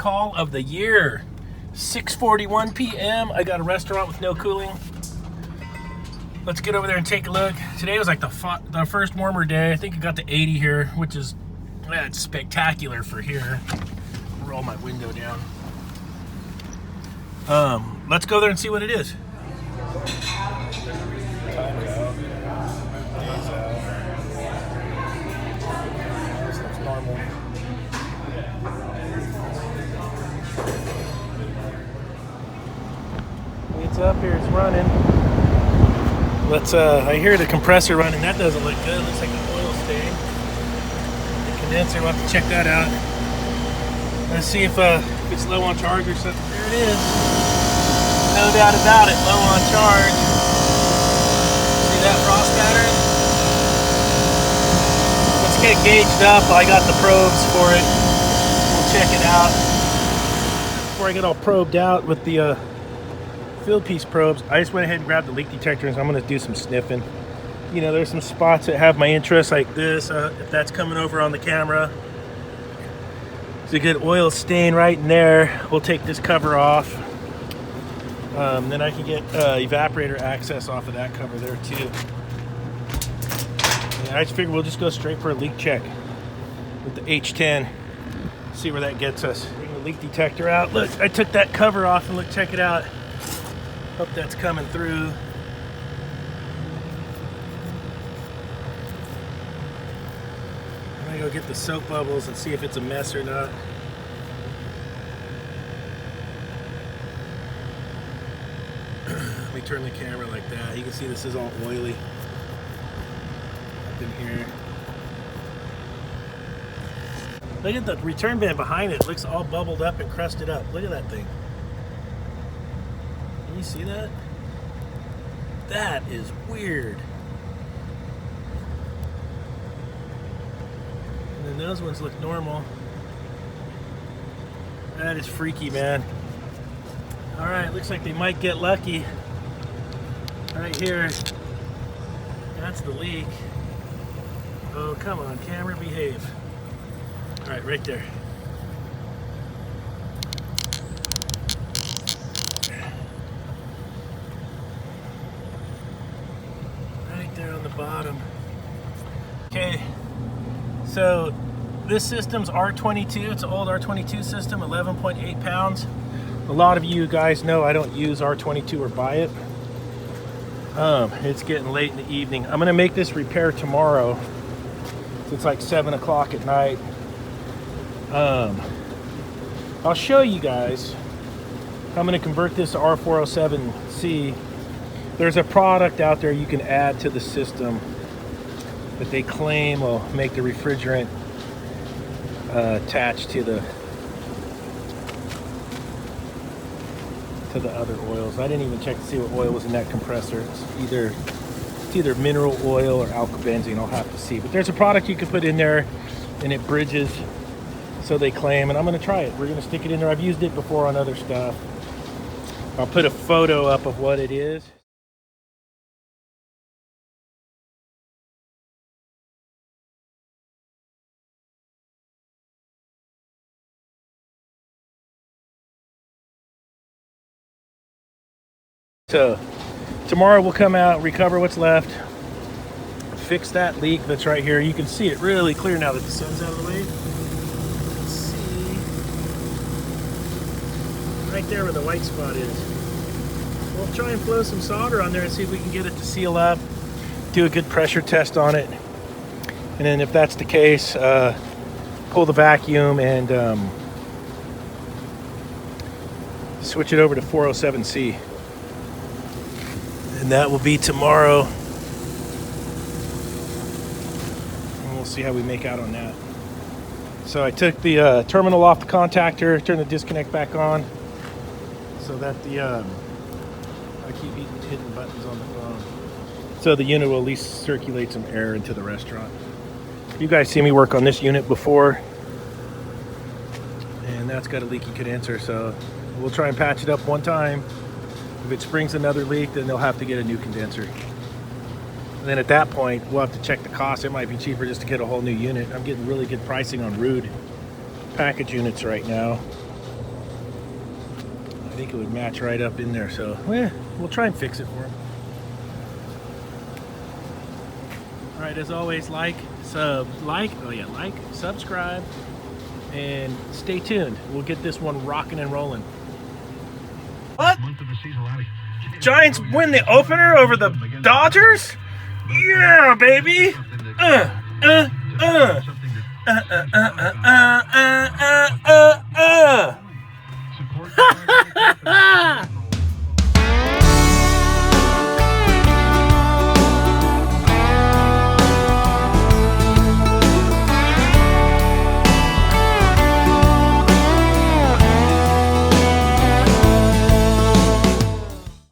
call of the year. 6:41 p.m. I got a restaurant with no cooling. Let's get over there and take a look. Today was like the first warmer day. I think it got to 80 here, which is that's spectacular for here. Roll my window down. Let's go there and see what it is. Time's out. Days out. This looks normal. It's up here, it's running. Let's I hear the compressor running. That doesn't look good. It looks like an oil stain. The condenser, we'll have to check that out. Let's see if it's low on charge or something. There it is. No doubt about it, low on charge. See that frost pattern? Let's get it gauged up. I got the probes for it. We'll check it out. Before I get all probed out with the field piece probes, I just went ahead and grabbed the leak detector, and I'm going to do some sniffing. You know, there's some spots that have my interest, like this, if that's coming over on the camera. It's a good oil stain right in there. We'll take this cover off. Then I can get evaporator access off of that cover there too. And I just figured we'll just go straight for a leak check with the H10. See where that gets us. Bring the leak detector out. Look, I took that cover off and look, check it out. Hope that's coming through. I'm gonna go get the soap bubbles and see if it's a mess or not. Let me turn the camera like that. You can see this is all oily up in here. Look at the return band behind it. It looks all bubbled up and crusted up. Look at that thing. Can you see that? That is weird. And then those ones look normal. That is freaky, man. All right, looks like they might get lucky. Right here. That's the leak. Oh, come on, camera, behave. All right, right there. There on the bottom. Okay, so this system's R22. It's an old R22 system, 11.8 pounds. A lot of you guys know I don't use R22 or buy it. It's getting late in the evening. I'm gonna make this repair tomorrow. So it's like 7 o'clock at night. I'll show you guys how I'm gonna convert this to R407C. There's a product out there you can add to the system that they claim will make the refrigerant attached to the other oils. I didn't even check to see what oil was in that compressor. It's either mineral oil or alkylbenzene. I'll have to see. But there's a product you can put in there, and it bridges. So they claim, and I'm going to try it. We're going to stick it in there. I've used it before on other stuff. I'll put a photo up of what it is. So tomorrow we'll come out, recover what's left, fix that leak that's right here. You can see it really clear now that the sun's out of the way. Let's see. Right there where the white spot is. We'll try and flow some solder on there and see if we can get it to seal up. Do a good pressure test on it. And then if that's the case, pull the vacuum and switch it over to 407C. And that will be tomorrow. And we'll see how we make out on that. So I took the terminal off the contactor, turned the disconnect back on, so that I keep hitting buttons on the phone. So the unit will at least circulate some air into the restaurant. You guys see me work on this unit before, and that's got a leaky condenser, so we'll try and patch it up one time. If it springs another leak, then they'll have to get a new condenser. And then at that point, we'll have to check the cost. It might be cheaper just to get a whole new unit. I'm getting really good pricing on Rude package units right now. I think it would match right up in there, so we'll try and fix it for him. All right, as always, like, subscribe, and stay tuned. We'll get this one rocking and rolling. What? Giants win the opener over the Dodgers? Yeah, baby!